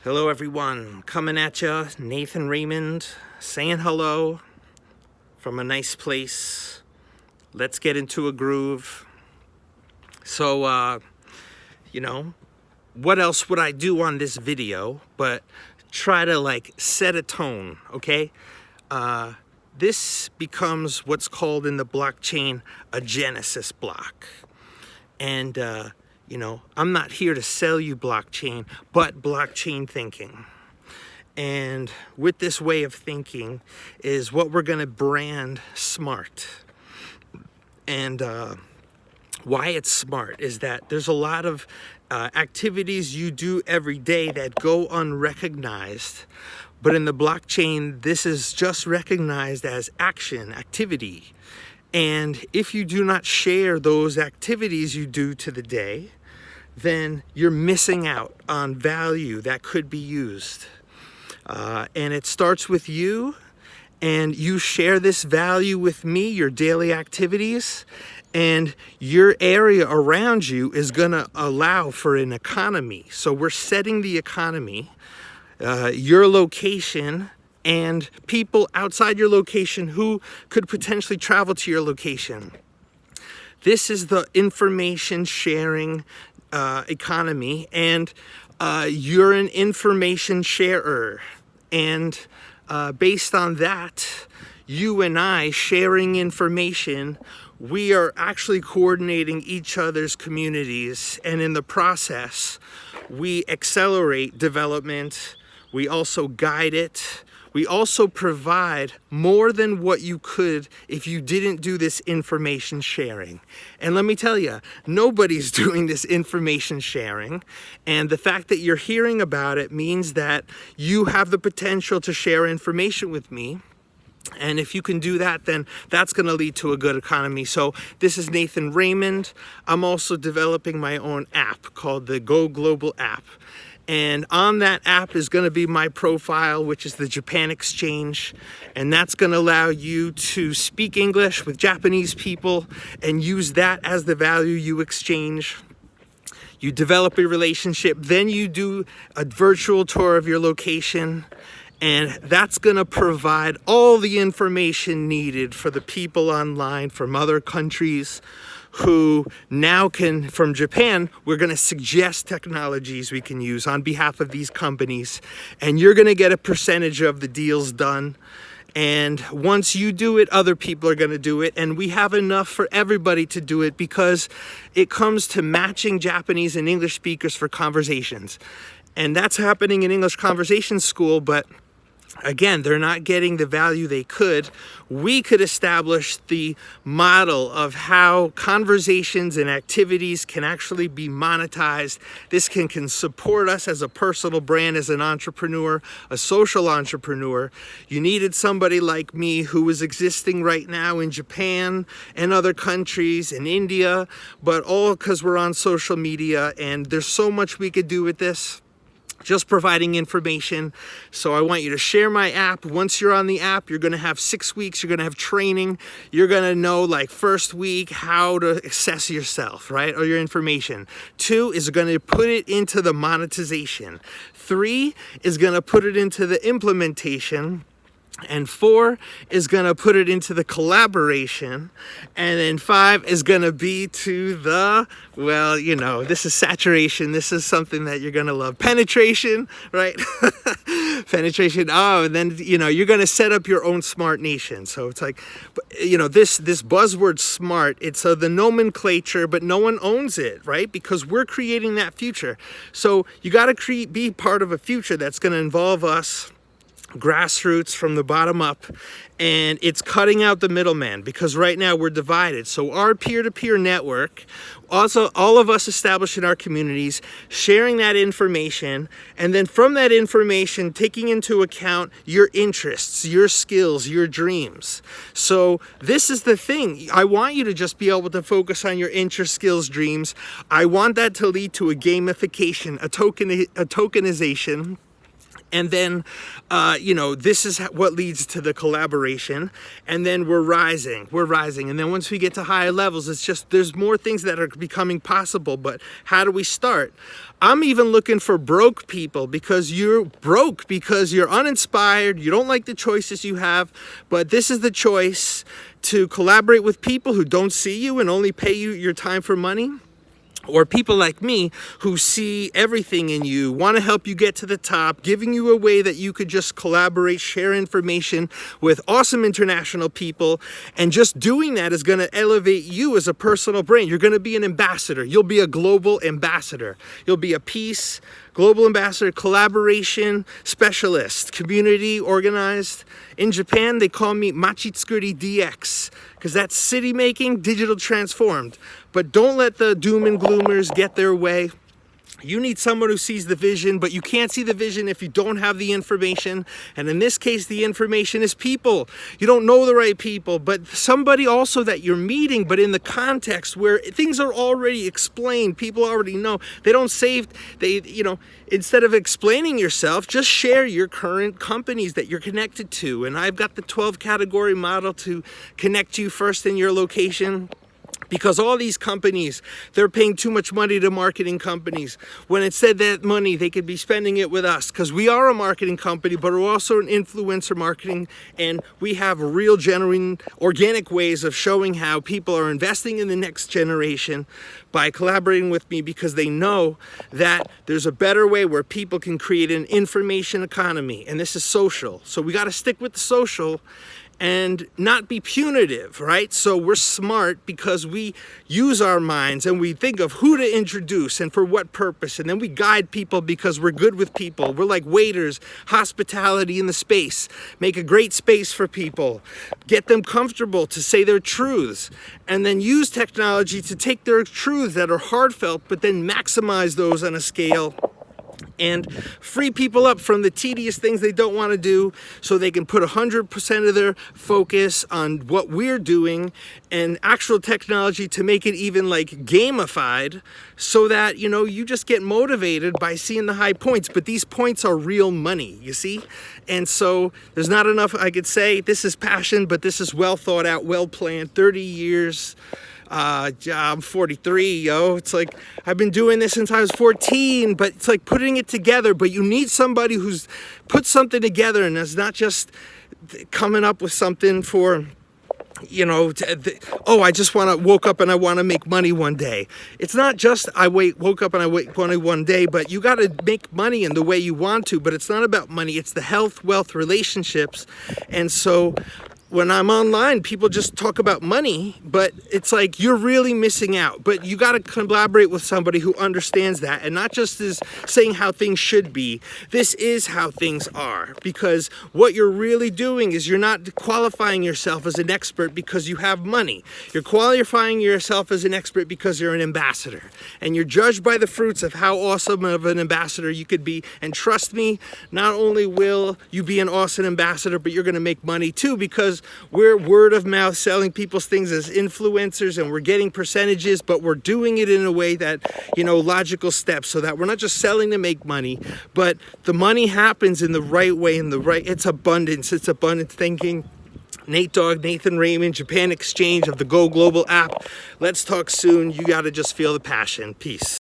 Hello everyone, coming at ya, Nathan Raymond, saying hello from a nice place. Let's get into a groove. So, what else would I do on this video but try to set a tone, okay? This becomes what's called in the blockchain a Genesis block. And I'm not here to sell you blockchain, but blockchain thinking. And with this way of thinking is what we're going to brand smart. And why it's smart is that there's a lot of activities you do every day that go unrecognized. But in the blockchain, this is just recognized as action, activity. And if you do not share those activities you do to the day, then you're missing out on value that could be used. And it starts with you, and you share this value with me, your daily activities, and your area around you is gonna allow for an economy. So we're setting the economy, your location, and people outside your location who could potentially travel to your location. This is the information sharing economy, and you're an information sharer. And based on that, you and I sharing information, we are actually coordinating each other's communities, and in the process, we accelerate development. We also guide it. We also provide more than what you could if you didn't do this information sharing. And let me tell you, nobody's doing this information sharing. And the fact that you're hearing about it means that you have the potential to share information with me. And if you can do that, then that's going to lead to a good economy. So this is Nathan Raymond. I'm also developing my own app called the Go Global app. And on that app is going to be my profile, which is the Japan Exchange. And that's going to allow you to speak English with Japanese people and use that as the value you exchange. You develop a relationship, then you do a virtual tour of your location. And that's going to provide all the information needed for the people online from other countries who now can, from Japan, we're going to suggest technologies we can use on behalf of these companies. And you're going to get a percentage of the deals done. And once you do it, other people are going to do it. And we have enough for everybody to do it because it comes to matching Japanese and English speakers for conversations. And that's happening in English Conversation School, but again, they're not getting the value they could. We could establish the model of how conversations and activities can actually be monetized. This can support us as a personal brand, as an entrepreneur, a social entrepreneur. You needed somebody like me who was existing right now in Japan and other countries, in India, but all because we're on social media, and there's so much we could do with this. Just providing information. So I want you to share my app. Once you're on the app, you're going to have 6 weeks. You're going to have training. You're going to know, first week, how to assess yourself, right? Or your information. 2 is going to put it into the monetization. 3 is going to put it into the implementation. And 4 is going to put it into the collaboration. And then 5 is going to be to the, this is saturation. This is something that you're going to love. Penetration, right? Penetration. Oh, and then, you're going to set up your own smart nation. So it's this buzzword smart, it's the nomenclature, but no one owns it, right? Because we're creating that future. So you got to be part of a future that's going to involve us grassroots from the bottom up, and it's cutting out the middleman because right now we're divided. So our peer-to-peer network, also all of us established in our communities, sharing that information, and then from that information taking into account your interests, your skills, your dreams. So this is the thing. I want you to just be able to focus on your interests, skills, dreams. I want that to lead to a gamification, a tokenization. And then, you know, this is what leads to the collaboration. And then we're rising. And then once we get to higher levels, it's just, there's more things that are becoming possible. But how do we start? I'm even looking for broke people, because you're broke, because you're uninspired, you don't like the choices you have. But this is the choice: to collaborate with people who don't see you and only pay you your time for money. Or people like me who see everything in you, want to help you get to the top, giving you a way that you could just collaborate, share information with awesome international people. And just doing that is going to elevate you as a personal brand. You're going to be an ambassador. You'll be a global ambassador. You'll be a peace, global ambassador, collaboration specialist, community organized. In Japan, they call me Machitsukuri DX, because that's city making, digital transformed. But don't let the doom and gloomers get their way. You need someone who sees the vision, but you can't see the vision if you don't have the information. And in this case, the information is people. You don't know the right people, but somebody also that you're meeting, but in the context where things are already explained, people already know. They don't save, you know, instead of explaining yourself, just share your current companies that you're connected to. And I've got the 12 category model to connect you first in your location. Because all these companies, they're paying too much money to marketing companies, when instead that money, they could be spending it with us. Because we are a marketing company, but we're also an influencer marketing, and we have real, genuine, organic ways of showing how people are investing in the next generation by collaborating with me, because they know that there's a better way where people can create an information economy, and this is social. So we got to stick with the social and not be punitive, right? So we're smart because we use our minds and we think of who to introduce and for what purpose. And then we guide people because we're good with people. We're like waiters, hospitality in the space. Make a great space for people. Get them comfortable to say their truths. And then use technology to take their truths that are heartfelt, but then maximize those on a scale. And free people up from the tedious things they don't want to do, so they can put 100% of their focus on what we're doing and actual technology to make it even like gamified, so that, you know, you just get motivated by seeing the high points. But these points are real money, you see? And so there's not enough I could say. This is passion, but this is well thought out, well planned, 30 years. I'm 43, yo. It's like I've been doing this since I was 14, but it's like putting it together. But you need somebody who's put something together and is not just coming up with something for, you know, oh, I just woke up and I want to make money one day. It's not just woke up and I make money one day, but you got to make money in the way you want to. But it's not about money. It's the health, wealth, relationships. And so when I'm online, people just talk about money, but it's like you're really missing out. But you got to collaborate with somebody who understands that, and not just is saying how things should be. This is how things are, because what you're really doing is you're not qualifying yourself as an expert because you have money. You're qualifying yourself as an expert because you're an ambassador, and you're judged by the fruits of how awesome of an ambassador you could be. And trust me, not only will you be an awesome ambassador, but you're going to make money too, because we're word of mouth selling people's things as influencers, and we're getting percentages, but we're doing it in a way that, you know, logical steps, so that we're not just selling to make money, but the money happens in the right way, it's abundant thinking. Nate Dogg, Nathan Raymond, Japan Exchange of the Go Global app. Let's talk soon. You got to just feel the passion. Peace.